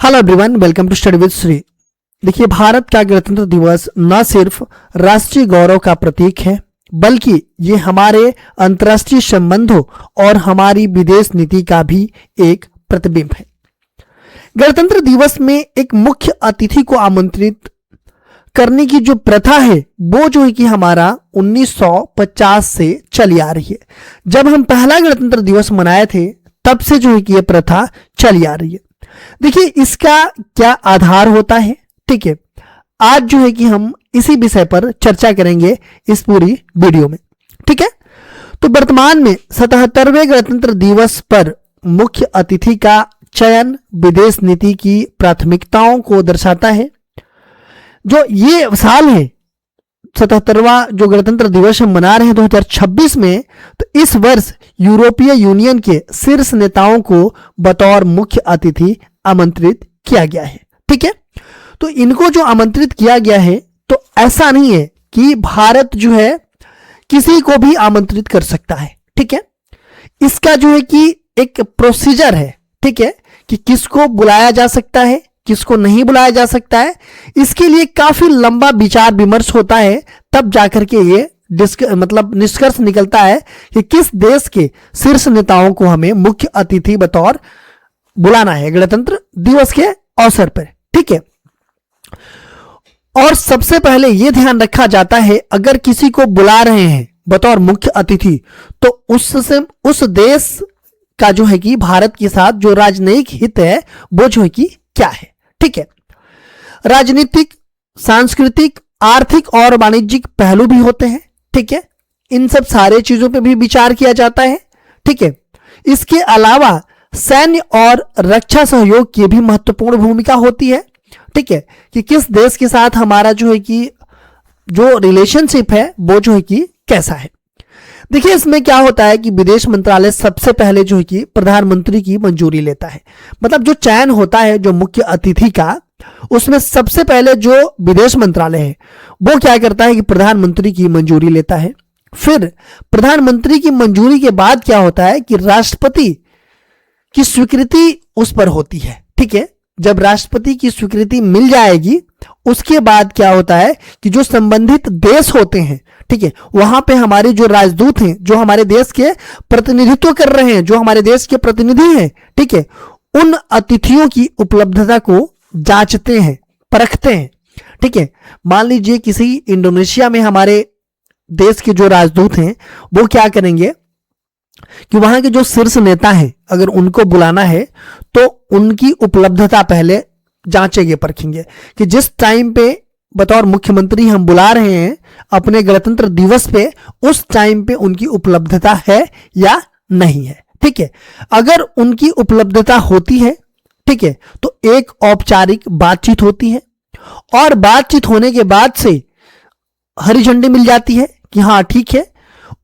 Hello everyone, welcome to study with Shri. देखिए, भारत का गणतंत्र दिवस न सिर्फ राष्ट्रीय गौरव का प्रतीक है, बल्कि ये हमारे अंतर्राष्ट्रीय संबंधों और हमारी विदेश नीति का भी एक प्रतिबिंब है। गणतंत्र दिवस में एक मुख्य अतिथि को आमंत्रित करने की जो प्रथा है वो जो है कि हमारा 1950 से चली आ रही है। जब हम पहला गणतंत्र दिवस मनाए थे तब से जो है कि ये प्रथा चली आ रही है। देखिए, इसका क्या आधार होता है, ठीक है, आज जो है कि हम इसी विषय पर चर्चा करेंगे इस पूरी वीडियो में, ठीक है। तो वर्तमान में 77वें गणतंत्र दिवस पर मुख्य अतिथि का चयन विदेश नीति की प्राथमिकताओं को दर्शाता है। जो ये साल है 77वां जो गणतंत्र दिवस हम मना रहे हैं 2026 में, तो इस वर्ष यूरोपीय यूनियन के शीर्ष नेताओं को बतौर मुख्य अतिथि आमंत्रित किया गया है, ठीक है। तो इनको जो आमंत्रित किया गया है, तो ऐसा नहीं है कि भारत जो है किसी को भी आमंत्रित कर सकता है, ठीक है। इसका जो है कि एक प्रोसीजर है, ठीक है, कि किसको बुलाया जा सकता है, किसको नहीं बुलाया जा सकता है। इसके लिए काफी लंबा विचार विमर्श होता है, तब जाकर के ये निष्कर्ष निकलता है कि किस देश के शीर्ष नेताओं को हमें मुख्य अतिथि बतौर बुलाना है गणतंत्र दिवस के अवसर पर, ठीक है। और सबसे पहले यह ध्यान रखा जाता है, अगर किसी को बुला रहे हैं बतौर मुख्य अतिथि, तो उस देश का जो है कि भारत के साथ जो राजनयिक हित है वो जो है कि क्या है, ठीक है। राजनीतिक, सांस्कृतिक, आर्थिक और वाणिज्यिक पहलू भी होते हैं, ठीक है। इन सब सारे चीजों पे भी विचार किया जाता है, ठीक है। इसके अलावा सैन्य और रक्षा सहयोग की भी महत्वपूर्ण भूमिका होती है, ठीक है, कि किस देश के साथ हमारा जो है कि जो रिलेशनशिप है वो जो है कि कैसा है। देखिए, इसमें क्या होता है कि विदेश मंत्रालय सबसे पहले जो है कि प्रधानमंत्री की मंजूरी लेता है। मतलब जो चयन होता है जो मुख्य अतिथि का, उसमें सबसे पहले जो विदेश मंत्रालय है वो क्या करता है कि प्रधानमंत्री की मंजूरी लेता है। फिर प्रधानमंत्री की मंजूरी के बाद क्या होता है कि राष्ट्रपति की स्वीकृति उस पर होती है, ठीक है। जब राष्ट्रपति की स्वीकृति मिल जाएगी, उसके बाद क्या होता है कि जो संबंधित देश होते हैं, ठीक है, वहां पे हमारे जो राजदूत हैं, जो हमारे देश के प्रतिनिधित्व कर रहे हैं, जो हमारे देश के प्रतिनिधि हैं, ठीक है, उन अतिथियों की उपलब्धता को जांचते हैं, परखते हैं, ठीक है। मान लीजिए किसी इंडोनेशिया में हमारे देश के जो राजदूत हैं वो क्या करेंगे कि वहां के जो शीर्ष नेता हैं, अगर उनको बुलाना है तो उनकी उपलब्धता पहले जांचेंगे, परखेंगे कि जिस टाइम पे बतौर मुख्यमंत्री हम बुला रहे हैं अपने गणतंत्र दिवस पे, उस टाइम पे उनकी उपलब्धता है या नहीं है, ठीक है। अगर उनकी उपलब्धता होती है, ठीक है, तो एक औपचारिक बातचीत होती है, और बातचीत होने के बाद से हरी झंडी मिल जाती है कि हाँ ठीक है।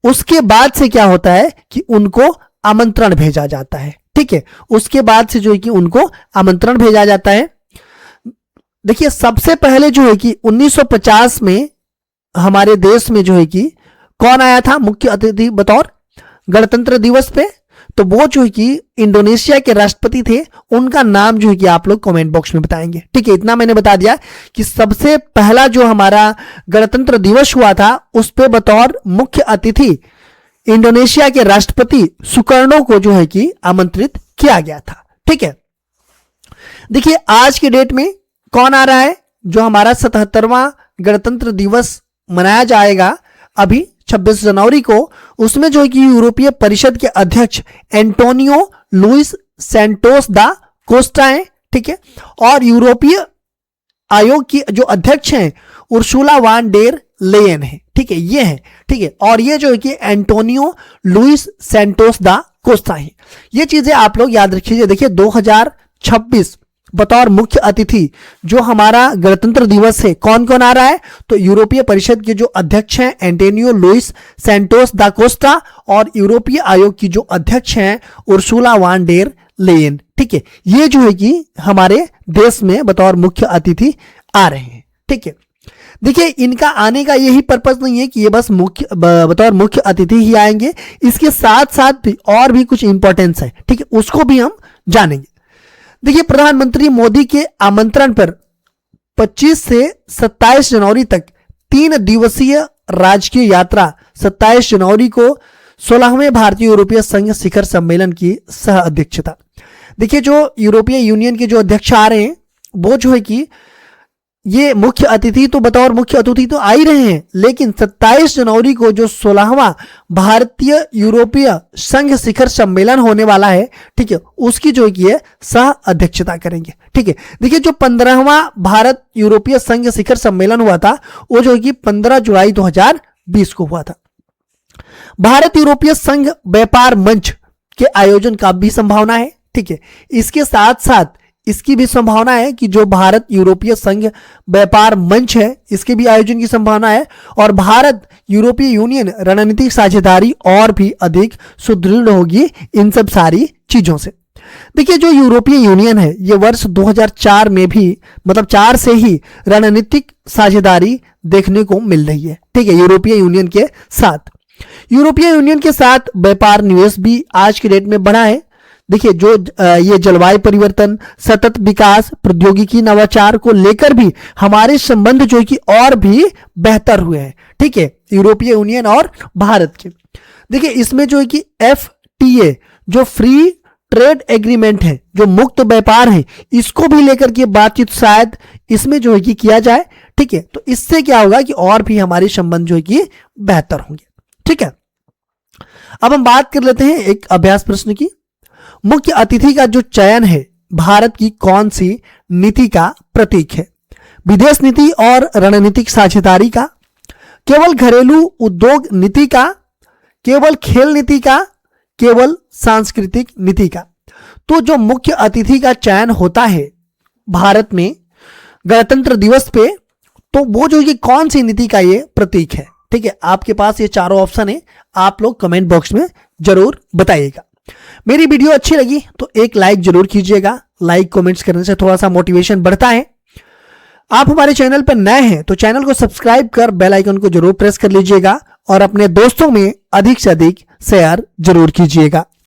उसके बाद से क्या होता है कि उनको आमंत्रण भेजा जाता है, ठीक है। उसके बाद से जो है कि उनको आमंत्रण भेजा जाता है। देखिए, सबसे पहले जो है कि 1950 में हमारे देश में जो है कि कौन आया था मुख्य अतिथि बतौर गणतंत्र दिवस पे, तो वो जो है कि इंडोनेशिया के राष्ट्रपति थे। उनका नाम जो है कि आप लोग कमेंट बॉक्स में बताएंगे, ठीक है। इतना मैंने बता दिया कि सबसे पहला जो हमारा गणतंत्र दिवस हुआ था उस पे बतौर मुख्य अतिथि इंडोनेशिया के राष्ट्रपति सुकर्णो को जो है कि आमंत्रित किया गया था, ठीक है। देखिए, आज के डेट में कौन आ रहा है जो हमारा 77वां गणतंत्र दिवस मनाया जाएगा अभी 26 जनवरी को, उसमें जो है कि यूरोपीय परिषद के अध्यक्ष एंटोनियो लुइस सैंटोस दा कोस्टा है, ठीक है। और यूरोपीय आयोग की जो अध्यक्ष हैं उर्सुला वान डेर लेयन है, ठीक है, ये है, ठीक है। और ये जो है कि एंटोनियो लुइस सैंटोस दा कोस्टा है। ये चीजें आप लोग याद रखिए। देखिए, 2026 बतौर मुख्य अतिथि जो हमारा गणतंत्र दिवस है, कौन कौन आ रहा है, तो यूरोपीय परिषद के जो अध्यक्ष हैं एंटोनियो लुइस सैंटोस दा कोस्टा, और यूरोपीय आयोग की जो अध्यक्ष हैं उर्सुला वान डेर लेयन, ठीक है। ये जो है कि हमारे देश में बतौर मुख्य अतिथि आ रहे हैं, ठीक है। देखिए, इनका आने का यही पर्पस नहीं है कि ये बस बतौर मुख्य अतिथि ही आएंगे, इसके साथ साथ भी और भी कुछ इंपॉर्टेंस है, ठीक है, उसको भी हम जानेंगे। देखिए, प्रधानमंत्री मोदी के आमंत्रण पर 25 से 27 जनवरी तक 3 दिवसीय राजकीय यात्रा 27 जनवरी को 16वें भारतीय यूरोपीय संघ शिखर सम्मेलन की सह अध्यक्षता। देखिए, जो यूरोपीय यूनियन के जो अध्यक्ष आ रहे हैं वो जो है कि ये मुख्य अतिथि तो बतौर मुख्य अतिथि तो आ ही रहे हैं, लेकिन 27 जनवरी को जो 16वां भारतीय यूरोपीय संघ शिखर सम्मेलन होने वाला है, ठीक है, उसकी जो है सह अध्यक्षता करेंगे। ठीक है, देखिए, जो 15वां भारत यूरोपीय संघ शिखर सम्मेलन हुआ था वो जो है कि 15 जुलाई 2020 को हुआ था। भारत यूरोपीय संघ व्यापार मंच के आयोजन का भी संभावना है। ठीक है, इसके साथ साथ इसकी भी संभावना है कि जो भारत यूरोपीय संघ व्यापार मंच है इसके भी आयोजन की संभावना है, और भारत यूरोपीय यूनियन रणनीतिक साझेदारी और भी अधिक सुदृढ़ होगी इन सब सारी चीजों से। देखिए, जो यूरोपीय यूनियन है ये वर्ष 2004 में भी, मतलब 4 से ही रणनीतिक साझेदारी देखने को मिल रही है। ठीक है, यूरोपीय यूनियन के साथ व्यापार निवेश भी आज के डेट में बढ़ा है। देखिए, जो ये जलवायु परिवर्तन, सतत विकास, प्रौद्योगिकी, नवाचार को लेकर भी हमारे संबंध जो कि और भी बेहतर हुए हैं। ठीक है, यूरोपीय यूनियन और भारत के। देखिए, इसमें जो है कि FTA जो फ्री ट्रेड एग्रीमेंट है, जो मुक्त व्यापार है, इसको भी लेकर के बातचीत शायद इसमें जो है कि किया जाए। ठीक है, तो इससे क्या होगा कि और भी हमारे संबंध जो है कि बेहतर होंगे। ठीक है, अब हम बात कर लेते हैं एक अभ्यास प्रश्न की। मुख्य अतिथि का जो चयन है भारत की कौन सी नीति का प्रतीक है? विदेश नीति और रणनीतिक साझेदारी का, केवल घरेलू उद्योग नीति का, केवल खेल नीति का, केवल सांस्कृतिक नीति का? तो जो मुख्य अतिथि का चयन होता है भारत में गणतंत्र दिवस पे, तो वो जो ये कौन सी नीति का ये प्रतीक है? ठीक है, आपके पास ये चारों ऑप्शन है, आप लोग कमेंट बॉक्स में जरूर बताइएगा। मेरी वीडियो अच्छी लगी तो एक लाइक जरूर कीजिएगा। लाइक कमेंट्स करने से थोड़ा सा मोटिवेशन बढ़ता है। आप हमारे चैनल पर नए हैं तो चैनल को सब्सक्राइब कर बेल आइकन को जरूर प्रेस कर लीजिएगा और अपने दोस्तों में अधिक से अधिक शेयर जरूर कीजिएगा।